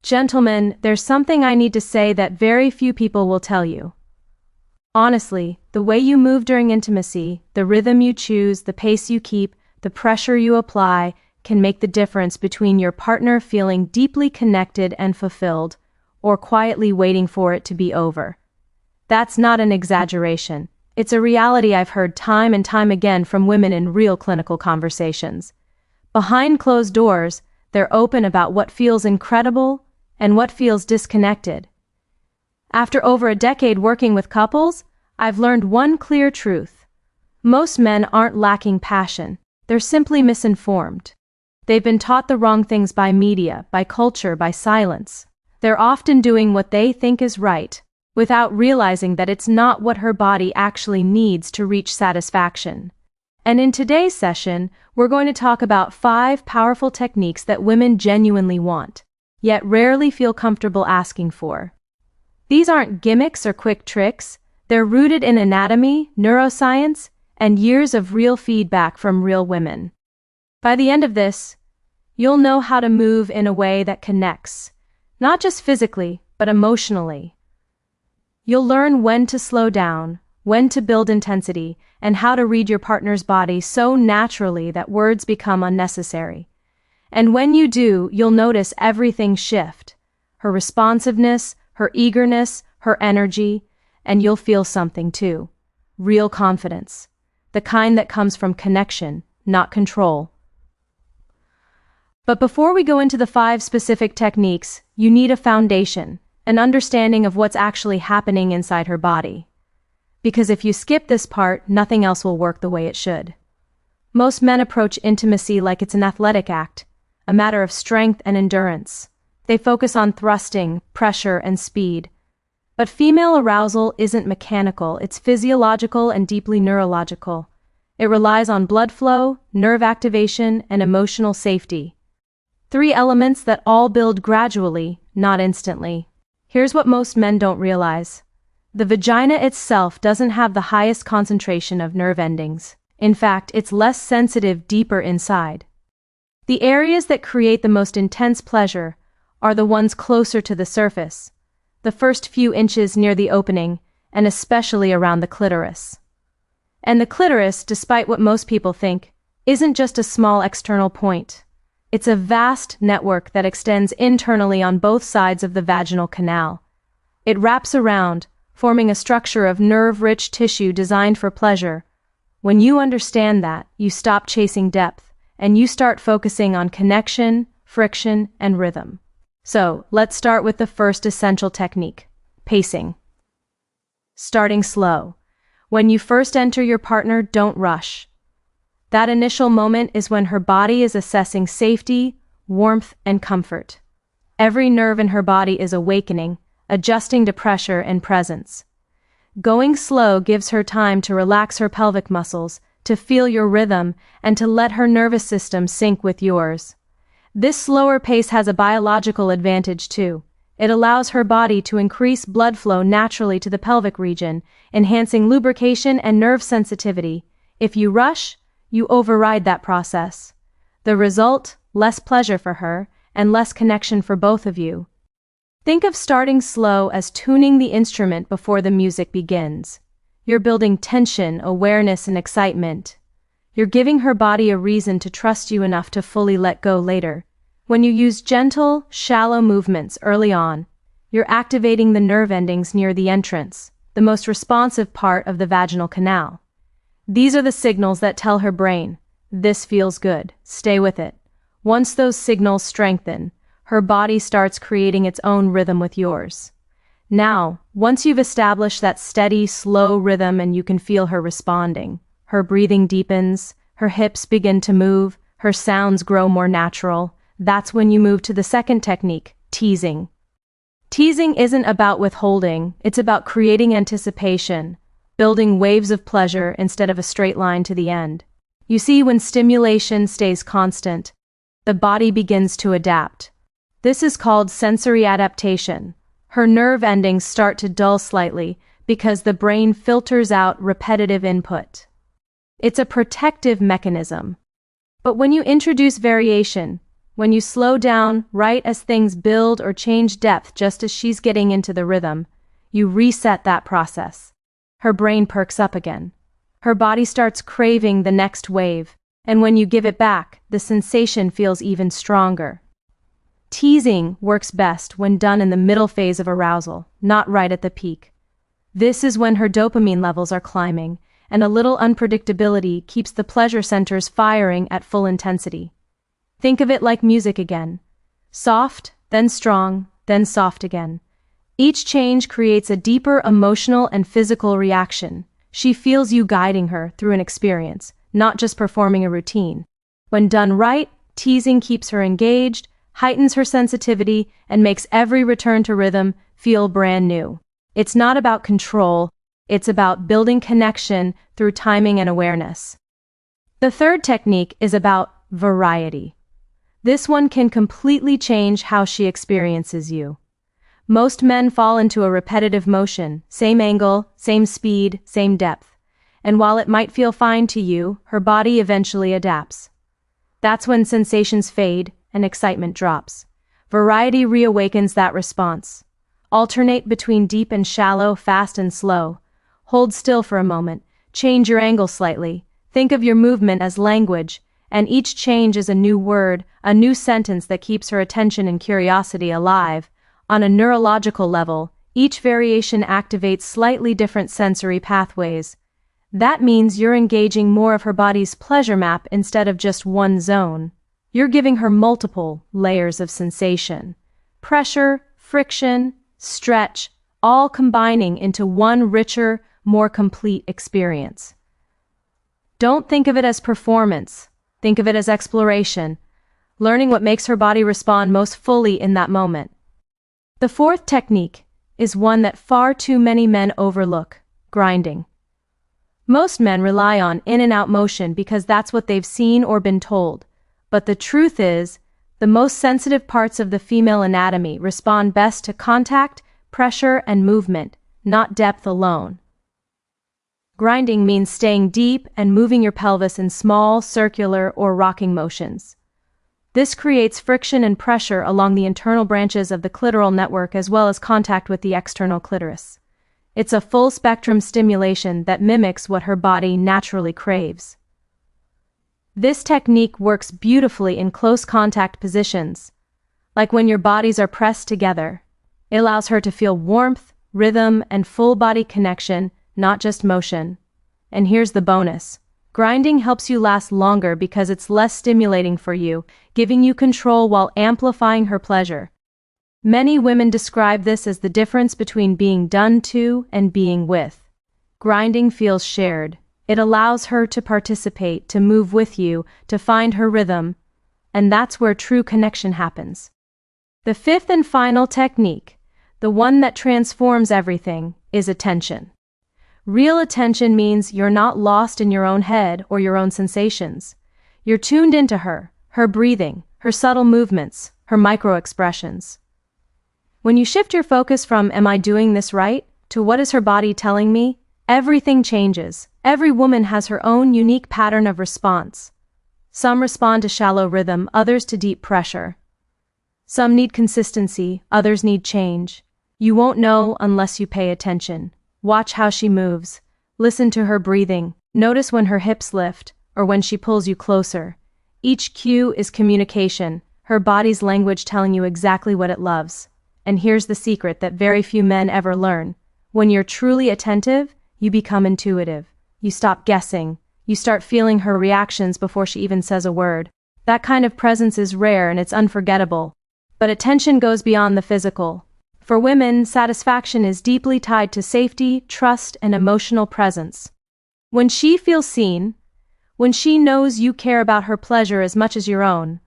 Gentlemen, there's something I need to say that very few people will tell you. Honestly, the way you move during intimacy, the rhythm you choose, the pace you keep, the pressure you apply, can make the difference between your partner feeling deeply connected and fulfilled, or quietly waiting for it to be over. That's not an exaggeration. It's a reality I've heard time and time again from women in real clinical conversations. Behind closed doors, they're open about what feels incredible and what feels disconnected. After over a decade working with couples, I've learned one clear truth. Most men aren't lacking passion, they're simply misinformed. They've been taught the wrong things by media, by culture, by silence. They're often doing what they think is right, without realizing that it's not what her body actually needs to reach satisfaction. And in today's session, we're going to talk about 5 powerful techniques that women genuinely want, yet rarely feel comfortable asking for. These aren't gimmicks or quick tricks, they're rooted in anatomy, neuroscience, and years of real feedback from real women. By the end of this, you'll know how to move in a way that connects, not just physically, but emotionally. You'll learn when to slow down, when to build intensity, and how to read your partner's body so naturally that words become unnecessary. And when you do, you'll notice everything shift. Her responsiveness, her eagerness, her energy, and you'll feel something too. Real confidence. The kind that comes from connection, not control. But before we go into the 5 specific techniques, you need a foundation, an understanding of what's actually happening inside her body. Because if you skip this part, nothing else will work the way it should. Most men approach intimacy like it's an athletic act, a matter of strength and endurance. They focus on thrusting, pressure, and speed. But female arousal isn't mechanical, it's physiological and deeply neurological. It relies on blood flow, nerve activation, and emotional safety. 3 elements that all build gradually, not instantly. Here's what most men don't realize. The vagina itself doesn't have the highest concentration of nerve endings. In fact, it's less sensitive deeper inside. The areas that create the most intense pleasure are the ones closer to the surface, the first few inches near the opening, and especially around the clitoris. And the clitoris, despite what most people think, isn't just a small external point. It's a vast network that extends internally on both sides of the vaginal canal. It wraps around, forming a structure of nerve-rich tissue designed for pleasure. When you understand that, you stop chasing depth, and you start focusing on connection, friction, and rhythm. So, let's start with the first essential technique, pacing. Starting slow. When you first enter your partner, don't rush. That initial moment is when her body is assessing safety, warmth, and comfort. Every nerve in her body is awakening, adjusting to pressure and presence. Going slow gives her time to relax her pelvic muscles, to feel your rhythm, and to let her nervous system sync with yours. This slower pace has a biological advantage too. It allows her body to increase blood flow naturally to the pelvic region, enhancing lubrication and nerve sensitivity. If you rush, you override that process. The result, less pleasure for her, and less connection for both of you. Think of starting slow as tuning the instrument before the music begins. You're building tension, awareness, and excitement. You're giving her body a reason to trust you enough to fully let go later. When you use gentle, shallow movements early on, you're activating the nerve endings near the entrance, the most responsive part of the vaginal canal. These are the signals that tell her brain, this feels good, stay with it. Once those signals strengthen, her body starts creating its own rhythm with yours. Now, once you've established that steady, slow rhythm and you can feel her responding, her breathing deepens, her hips begin to move, her sounds grow more natural, that's when you move to the second technique, teasing. Teasing isn't about withholding, it's about creating anticipation, building waves of pleasure instead of a straight line to the end. You see, when stimulation stays constant, the body begins to adapt. This is called sensory adaptation. Her nerve endings start to dull slightly because the brain filters out repetitive input. It's a protective mechanism. But when you introduce variation, When you slow down, right as things build or change depth just as she's getting into the rhythm, you reset that process. Her brain perks up again. Her body starts craving the next wave, and when you give it back, the sensation feels even stronger. Teasing works best when done in the middle phase of arousal, not right at the peak. This is when her dopamine levels are climbing, and a little unpredictability keeps the pleasure centers firing at full intensity. Think of it like music again. Soft, then strong, then soft again. Each change creates a deeper emotional and physical reaction. She feels you guiding her through an experience, not just performing a routine. When done right, teasing keeps her engaged, heightens her sensitivity, and makes every return to rhythm feel brand new. It's not about control, it's about building connection through timing and awareness. The third technique is about variety. This one can completely change how she experiences you. Most men fall into a repetitive motion, same angle, same speed, same depth. And while it might feel fine to you, her body eventually adapts. That's when sensations fade and excitement drops. Variety reawakens that response. Alternate between deep and shallow, fast and slow. Hold still for a moment, change your angle slightly. Think of your movement as language, and each change is a new word, a new sentence that keeps her attention and curiosity alive. On a neurological level, each variation activates slightly different sensory pathways. That means you're engaging more of her body's pleasure map instead of just one zone. You're giving her multiple layers of sensation. Pressure, friction, stretch, all combining into one richer, more complete experience. Don't think of it as performance. Think of it as exploration, learning what makes her body respond most fully in that moment. The fourth technique is one that far too many men overlook: grinding. Most men rely on in-and-out motion because that's what they've seen or been told. But the truth is, the most sensitive parts of the female anatomy respond best to contact, pressure, and movement, not depth alone. Grinding means staying deep and moving your pelvis in small, circular, or rocking motions. This creates friction and pressure along the internal branches of the clitoral network as well as contact with the external clitoris. It's a full-spectrum stimulation that mimics what her body naturally craves. This technique works beautifully in close contact positions, like when your bodies are pressed together. It allows her to feel warmth, rhythm, and full body connection, not just motion. And here's the bonus. Grinding helps you last longer because it's less stimulating for you, giving you control while amplifying her pleasure. Many women describe this as the difference between being done to and being with. Grinding feels shared. It allows her to participate, to move with you, to find her rhythm, and that's where true connection happens. The fifth and final technique, the one that transforms everything, is attention. Real attention means you're not lost in your own head or your own sensations. You're tuned into her breathing, her subtle movements, her micro-expressions. When you shift your focus from "am I doing this right?" to "what is her body telling me?" everything changes. Every woman has her own unique pattern of response. Some respond to shallow rhythm, others to deep pressure. Some need consistency, others need change. You won't know unless you pay attention. Watch how she moves. Listen to her breathing. Notice when her hips lift, or when she pulls you closer. Each cue is communication, her body's language telling you exactly what it loves. And here's the secret that very few men ever learn. When you're truly attentive, you become intuitive. You stop guessing. You start feeling her reactions before she even says a word. That kind of presence is rare and it's unforgettable. But attention goes beyond the physical. For women, satisfaction is deeply tied to safety, trust, and emotional presence. When she feels seen, when she knows you care about her pleasure as much as your own,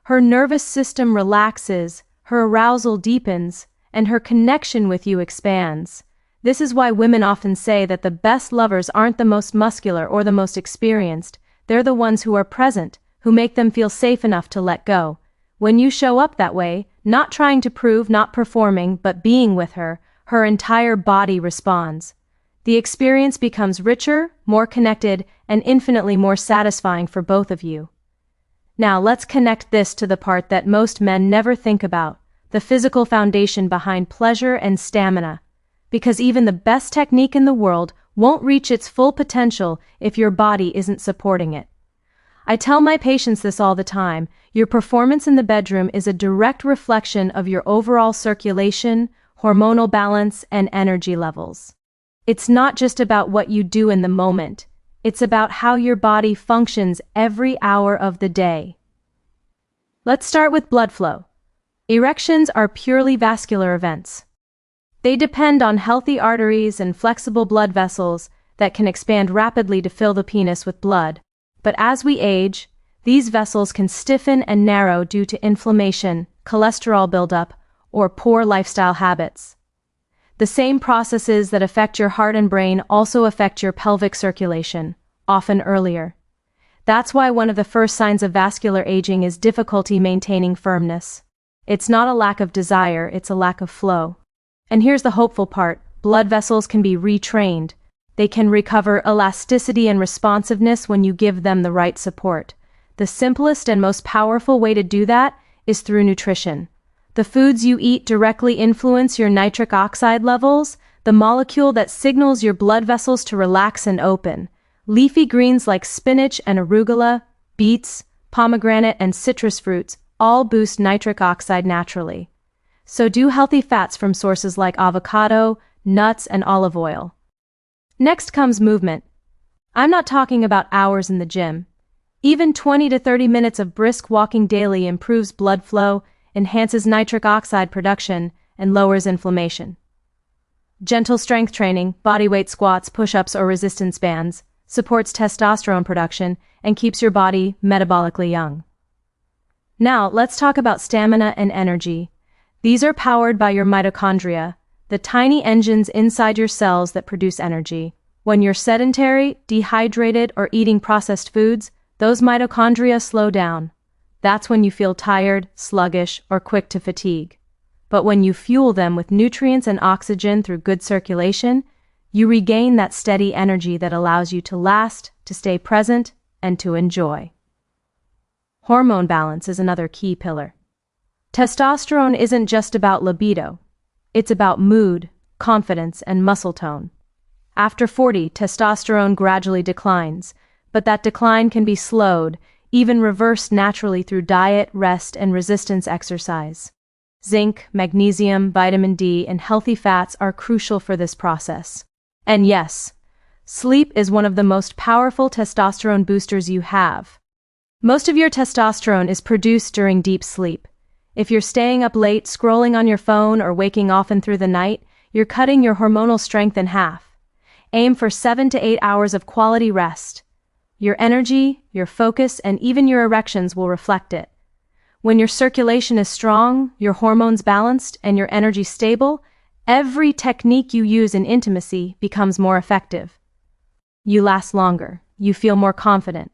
her nervous system relaxes, her arousal deepens, and her connection with you expands. This is why women often say that the best lovers aren't the most muscular or the most experienced, they're the ones who are present, who make them feel safe enough to let go. When you show up that way, not trying to prove, not performing, but being with her, her entire body responds. The experience becomes richer, more connected, and infinitely more satisfying for both of you. Now let's connect this to the part that most men never think about, the physical foundation behind pleasure and stamina. Because even the best technique in the world won't reach its full potential if your body isn't supporting it. I tell my patients this all the time: your performance in the bedroom is a direct reflection of your overall circulation, hormonal balance, and energy levels. It's not just about what you do in the moment, it's about how your body functions every hour of the day. Let's start with blood flow. Erections are purely vascular events. They depend on healthy arteries and flexible blood vessels that can expand rapidly to fill the penis with blood. But as we age, these vessels can stiffen and narrow due to inflammation, cholesterol buildup, or poor lifestyle habits. The same processes that affect your heart and brain also affect your pelvic circulation, often earlier. That's why one of the first signs of vascular aging is difficulty maintaining firmness. It's not a lack of desire, it's a lack of flow. And here's the hopeful part: blood vessels can be retrained. They can recover elasticity and responsiveness when you give them the right support. The simplest and most powerful way to do that is through nutrition. The foods you eat directly influence your nitric oxide levels, the molecule that signals your blood vessels to relax and open. Leafy greens like spinach and arugula, beets, pomegranate, and citrus fruits all boost nitric oxide naturally. So do healthy fats from sources like avocado, nuts, and olive oil. Next comes movement. I'm not talking about hours in the gym. Even 20 to 30 minutes of brisk walking daily improves blood flow, enhances nitric oxide production, and lowers inflammation. Gentle strength training, bodyweight squats, push-ups, or resistance bands supports testosterone production and keeps your body metabolically young. Now, let's talk about stamina and energy. These are powered by your mitochondria, the tiny engines inside your cells that produce energy. When you're sedentary, dehydrated, or eating processed foods, those mitochondria slow down. That's when you feel tired, sluggish, or quick to fatigue. But when you fuel them with nutrients and oxygen through good circulation, you regain that steady energy that allows you to last, to stay present, and to enjoy. Hormone balance is another key pillar. Testosterone isn't just about libido. It's about mood, confidence, and muscle tone. After 40, testosterone gradually declines, but that decline can be slowed, even reversed naturally through diet, rest, and resistance exercise. Zinc, magnesium, vitamin D, and healthy fats are crucial for this process. And yes, sleep is one of the most powerful testosterone boosters you have. Most of your testosterone is produced during deep sleep. If you're staying up late, scrolling on your phone, or waking often through the night, you're cutting your hormonal strength in half. Aim for 7 to 8 hours of quality rest. Your energy, your focus, and even your erections will reflect it. When your circulation is strong, your hormones balanced, and your energy stable, every technique you use in intimacy becomes more effective. You last longer. You feel more confident.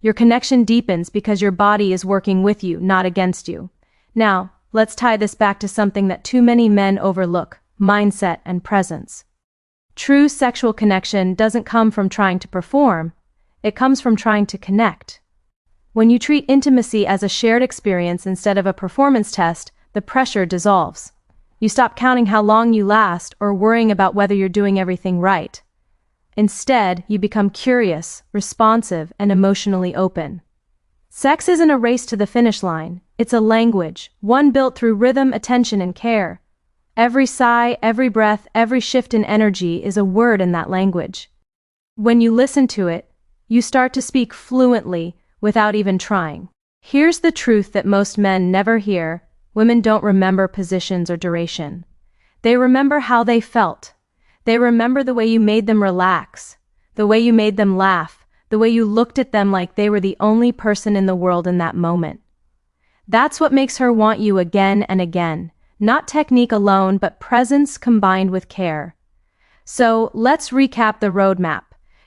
Your connection deepens because your body is working with you, not against you. Now, let's tie this back to something that too many men overlook: mindset and presence. True sexual connection doesn't come from trying to perform, it comes from trying to connect. When you treat intimacy as a shared experience instead of a performance test, the pressure dissolves. You stop counting how long you last or worrying about whether you're doing everything right. Instead, you become curious, responsive, and emotionally open. Sex isn't a race to the finish line, it's a language, one built through rhythm, attention, and care. Every sigh, every breath, every shift in energy is a word in that language. When you listen to it, you start to speak fluently without even trying. Here's the truth that most men never hear: women don't remember positions or duration. They remember how they felt. They remember the way you made them relax, the way you made them laugh, the way you looked at them like they were the only person in the world in that moment. That's what makes her want you again and again. Not technique alone, but presence combined with care. So let's recap the roadmap.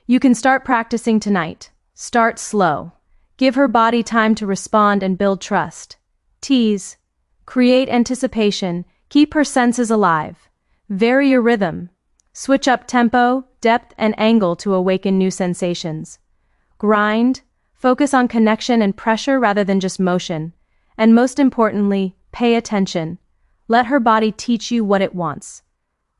You can start practicing tonight. Start slow. Give her body time to respond and build trust. Tease. Create anticipation. Keep her senses alive. Vary your rhythm. Switch up tempo, depth, and angle to awaken new sensations. Grind. Focus on connection and pressure rather than just motion. And most importantly, pay attention. Let her body teach you what it wants.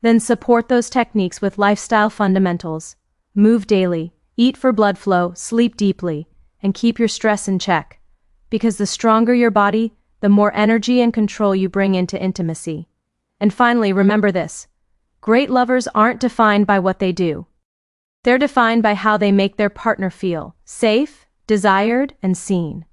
Then support those techniques with lifestyle fundamentals. Move daily, eat for blood flow, sleep deeply, and keep your stress in check. Because the stronger your body, the more energy and control you bring into intimacy. And finally, remember this. Great lovers aren't defined by what they do. They're defined by how they make their partner feel safe, desired, and seen.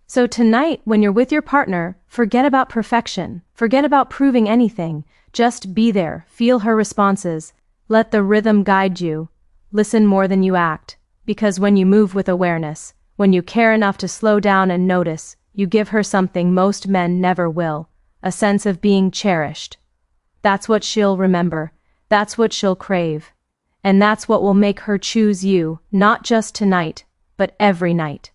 So tonight, when you're with your partner, forget about perfection, forget about proving anything, just be there, feel her responses, let the rhythm guide you, listen more than you act, because when you move with awareness, when you care enough to slow down and notice, you give her something most men never will, a sense of being cherished. That's what she'll remember, that's what she'll crave, and that's what will make her choose you, not just tonight, but every night.